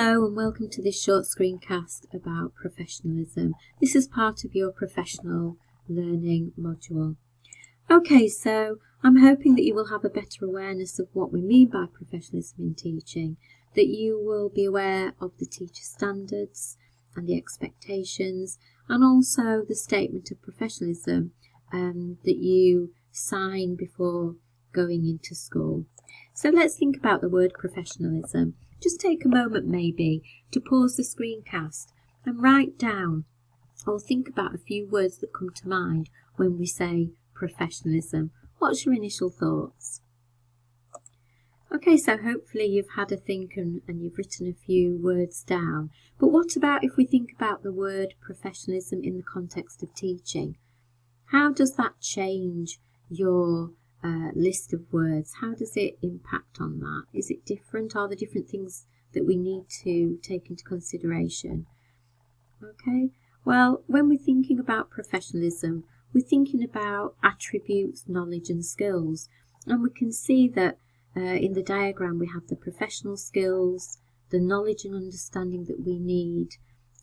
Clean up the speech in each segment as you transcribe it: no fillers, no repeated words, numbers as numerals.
Hello and welcome to this short screencast about professionalism. This is part of your professional learning module. Okay, so I'm hoping that you will have a better awareness of what we mean by professionalism in teaching, that you will be aware of the teacher standards and the expectations, and also the statement of professionalism that you sign before going into school. So let's think about the word professionalism. Just take a moment maybe to pause the screencast and write down or think about a few words that come to mind when we say professionalism. What's your initial thoughts? Okay, so hopefully you've had a think and you've written a few words down. But what about if we think about the word professionalism in the context of teaching? How does that change your list of words? How does it impact on that? Is it different? Are there different things that we need to take into consideration? Okay, well, when we're thinking about professionalism, we're thinking about attributes, knowledge and skills. And we can see that in the diagram we have the professional skills, the knowledge and understanding that we need,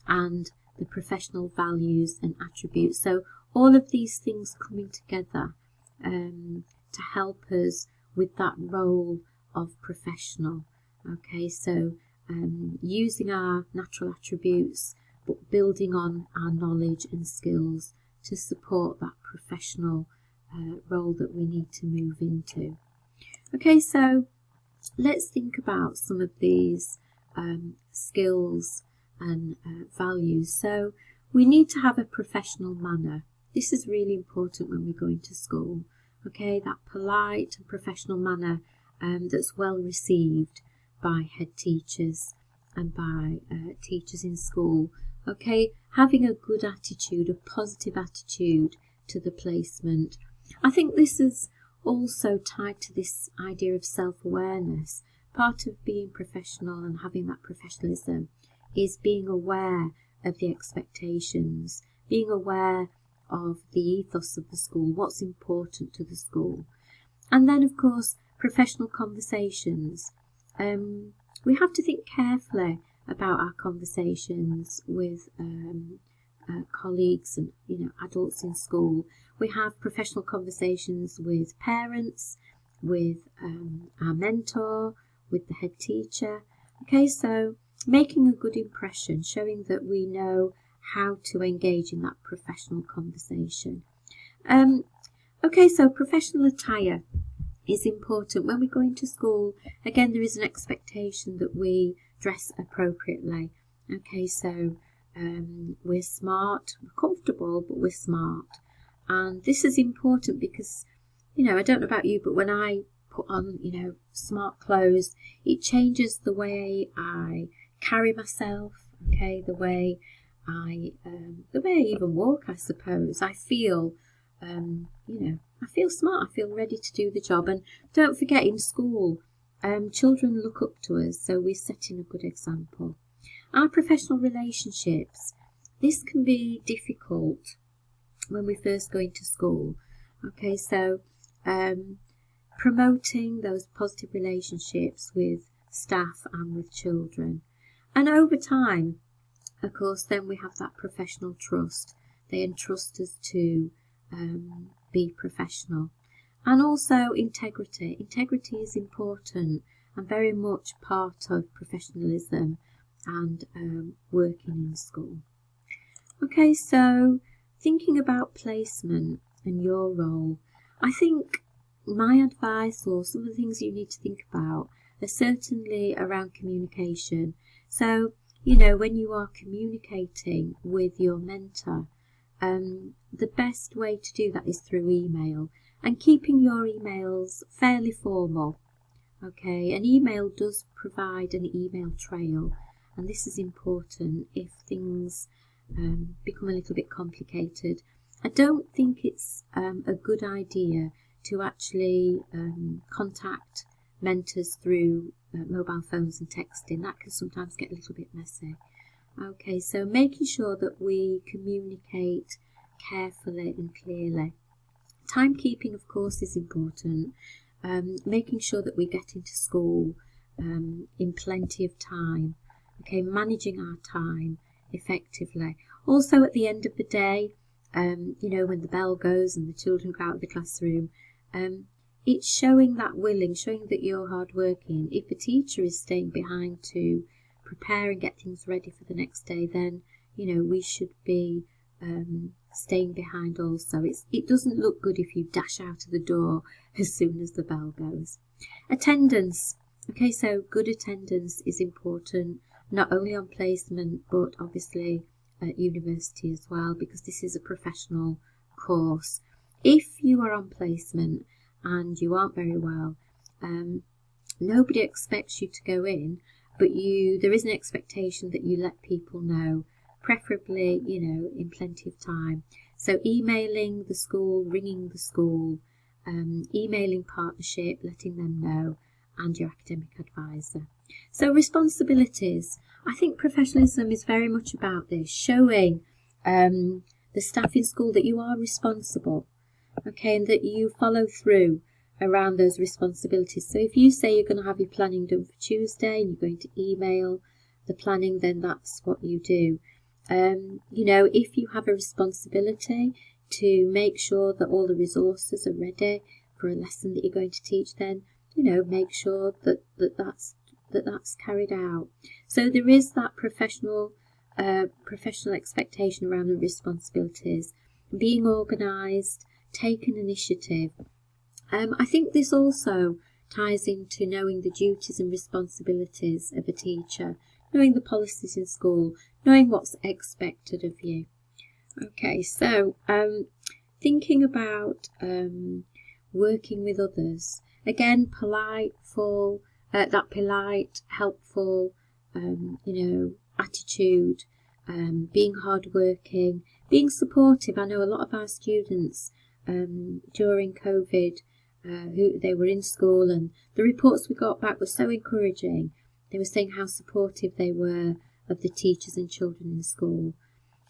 and the professional values and attributes. So all of these things coming together to help us with that role of professional. Okay, so using our natural attributes but building on our knowledge and skills to support that professional role that we need to move into. Okay, so let's think about some of these skills and values. So we need to have a professional manner. This is really important when we go into school. Okay, that polite and professional manner that's well received by head teachers and by teachers in school. Okay, having a good attitude, a positive attitude to the placement. I think this is also tied to this idea of self-awareness. Part of being professional and having that professionalism is being aware of the expectations, being aware of the ethos of the school, what's important to the school. And then, of course, professional conversations. We have to think carefully about our conversations with colleagues and adults in school. We have professional conversations with parents, with our mentor, with the head teacher. Okay, so making a good impression, showing that we know how to engage in that professional conversation. Okay, so professional attire is important. When we go into school, again, there is an expectation that we dress appropriately. Okay, so we're smart, we're comfortable, but we're smart. And this is important because, I don't know about you, but when I put on, smart clothes, it changes the way I carry myself, okay, the way I even walk, I suppose. I feel, I feel smart. I feel ready to do the job. And don't forget, in school, children look up to us, so we're setting a good example. Our professional relationships, this can be difficult when we first go into school. Okay, so promoting those positive relationships with staff and with children. And over time, of course, then we have that professional trust. They entrust us to be professional. And also integrity. Integrity is important and very much part of professionalism and working in school. Okay, so thinking about placement and your role, I think my advice or some of the things you need to think about are certainly around communication. So when you are communicating with your mentor, the best way to do that is through email and keeping your emails fairly formal. Okay, an email does provide an email trail, and this is important if things become a little bit complicated. I don't think it's a good idea to actually contact mentors through mobile phones and texting. That can sometimes get a little bit messy. Okay, so making sure that we communicate carefully and clearly. Timekeeping, of course, is important. Making sure that we get into school in plenty of time. okay, managing our time effectively. Also at the end of the day, you know, when the bell goes and the children go out of the classroom, it's showing that showing that you're hardworking. If a teacher is staying behind to prepare and get things ready for the next day, then, you know, we should be staying behind also. It doesn't look good if you dash out of the door as soon as the bell goes. Attendance. Okay, so good attendance is important, not only on placement, but obviously at university as well, because this is a professional course. If you are on placement and you aren't very well, nobody expects you to go in, but there is an expectation that you let people know, preferably, you know, in plenty of time. So emailing the school, ringing the school, emailing partnership, letting them know, and your academic advisor. So responsibilities. I think professionalism is very much about this, showing the staff in school that you are responsible, okay, and that you follow through around those responsibilities. So if you say you're going to have your planning done for Tuesday and you're going to email the planning, then that's what you do. You know, if you have a responsibility to make sure that all the resources are ready for a lesson that you're going to teach, then, you know, make sure that that's carried out. So there is that professional expectation around the responsibilities, being organised, taking initiative. I think this also ties into knowing the duties and responsibilities of a teacher, knowing the policies in school, knowing what's expected of you. Okay, so thinking about working with others. Again, polite, helpful, you know, attitude, being hardworking, being supportive. I know a lot of our students during COVID, they were in school, and the reports we got back were so encouraging. They were saying how supportive they were of the teachers and children in school.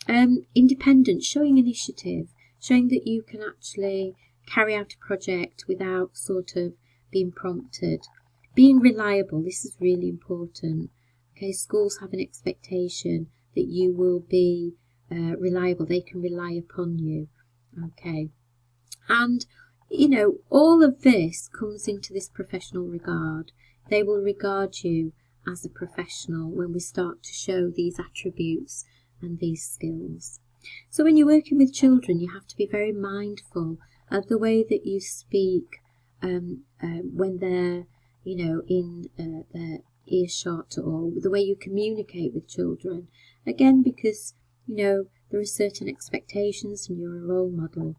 Independence, showing initiative, showing that you can actually carry out a project without sort of being prompted. Being reliable, this is really important. Okay, schools have an expectation that you will be reliable. They can rely upon you. Okay, and you know, all of this comes into this professional regard. They will regard you as a professional when we start to show these attributes and these skills. So when you're working with children, you have to be very mindful of the way that you speak when they're, you know, in their earshot, or the way you communicate with children. Again, because, you know, there are certain expectations and you're a role model.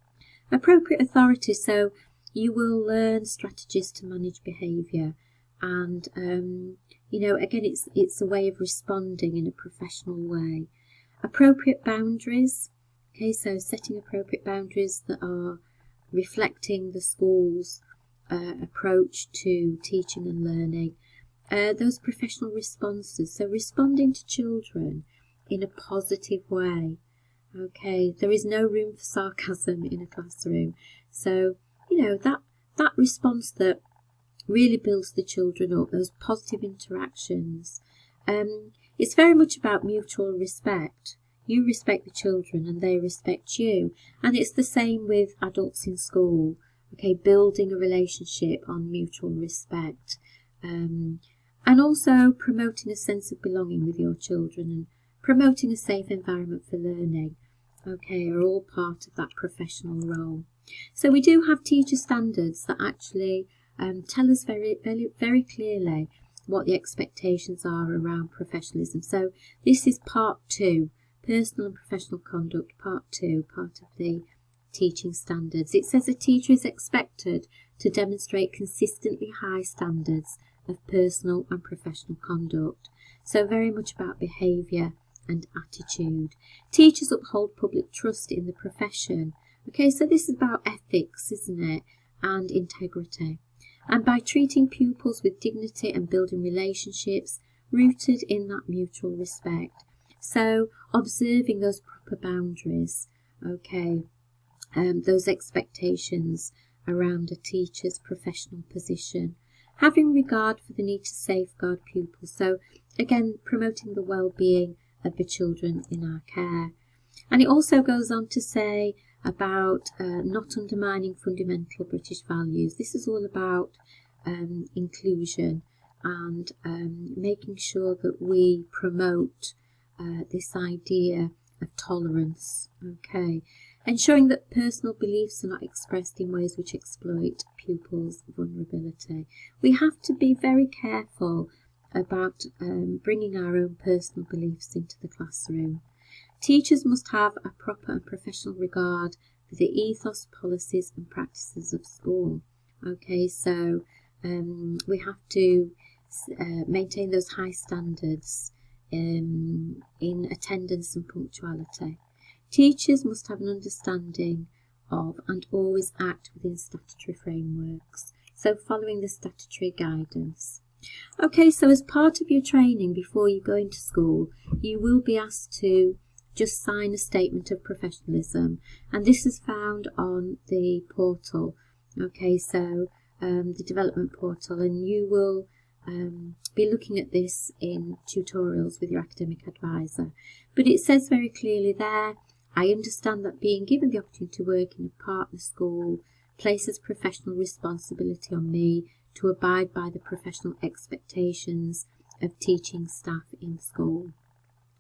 Appropriate authority, so you will learn strategies to manage behaviour, and you know, again, it's a way of responding in a professional way. Appropriate boundaries, okay, so setting appropriate boundaries that are reflecting the school's approach to teaching and learning. Those professional responses, so responding to children in a positive way. Okay, there is no room for sarcasm in a classroom. So, you know, that response that really builds the children up, those positive interactions. It's very much about mutual respect. You respect the children and they respect you. And it's the same with adults in school. Okay, building a relationship on mutual respect. And also promoting a sense of belonging with your children and promoting a safe environment for learning, okay, are all part of that professional role. So we do have teacher standards that actually tell us very, very, very clearly what the expectations are around professionalism. So this is part 2, personal and professional conduct, part 2, part of the teaching standards. It says a teacher is expected to demonstrate consistently high standards of personal and professional conduct. So very much about behaviour and attitude. Teachers uphold public trust in the profession. Okay, so this is about ethics, isn't it? And integrity. And by treating pupils with dignity and building relationships rooted in that mutual respect. So observing those proper boundaries, okay, those expectations around a teacher's professional position. Having regard for the need to safeguard pupils. So again, promoting the well-being of the children in our care. And it also goes on to say about not undermining fundamental British values. This is all about inclusion and making sure that we promote this idea of tolerance, okay, ensuring that personal beliefs are not expressed in ways which exploit pupils' vulnerability. We have to be very careful about bringing our own personal beliefs into the classroom. Teachers must have a proper and professional regard for the ethos, policies and practices of school. Okay, so we have to maintain those high standards in attendance and punctuality. Teachers must have an understanding of and always act within statutory frameworks, so following the statutory guidance. Okay, so as part of your training before you go into school, you will be asked to just sign a statement of professionalism, and this is found on the portal. Okay, so the development portal, and you will be looking at this in tutorials with your academic advisor. But it says very clearly there, I understand that being given the opportunity to work in a partner school places professional responsibility on me to abide by the professional expectations of teaching staff in school.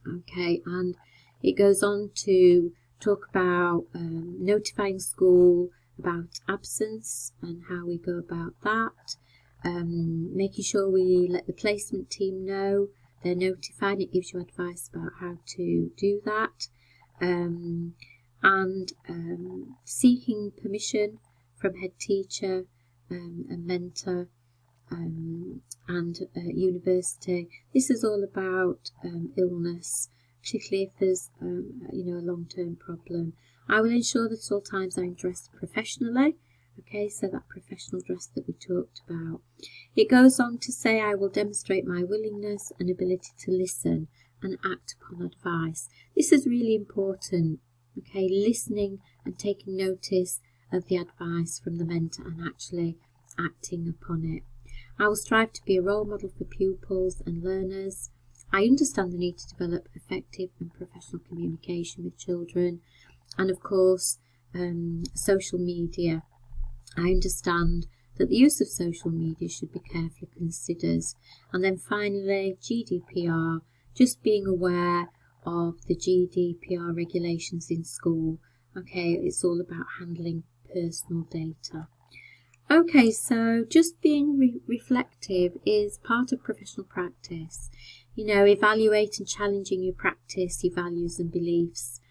Okay, and it goes on to talk about notifying school about absence and how we go about that, making sure we let the placement team know they're notified. It gives you advice about how to do that, and seeking permission from head teacher and mentor and university. This is all about illness, particularly if there's a long-term problem. I will ensure that at all times I'm dressed professionally. Okay, so that professional dress that we talked about. It goes on to say I will demonstrate my willingness and ability to listen and act upon advice. This is really important. Okay, listening and taking notice of the advice from the mentor and actually acting upon it. I will strive to be a role model for pupils and learners. I understand the need to develop effective and professional communication with children, and of course social media. I understand that the use of social media should be carefully considered. And then finally, GDPR, just being aware of the GDPR regulations in school. Okay, it's all about handling personal data. Okay, so just being reflective is part of professional practice. Evaluate and challenging your practice, your values and beliefs,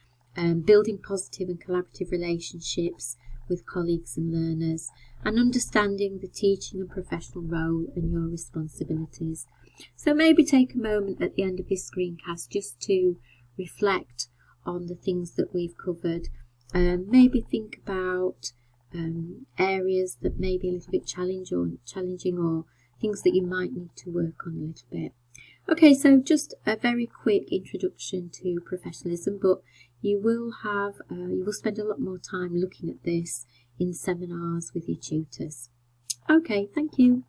building positive and collaborative relationships with colleagues and learners, and understanding the teaching and professional role and your responsibilities. So maybe take a moment at the end of this screencast just to reflect on the things that we've covered. Maybe think about areas that may be a little bit challenging or things that you might need to work on a little bit. Okay, so just a very quick introduction to professionalism, but you will spend a lot more time looking at this in seminars with your tutors. Okay, thank you.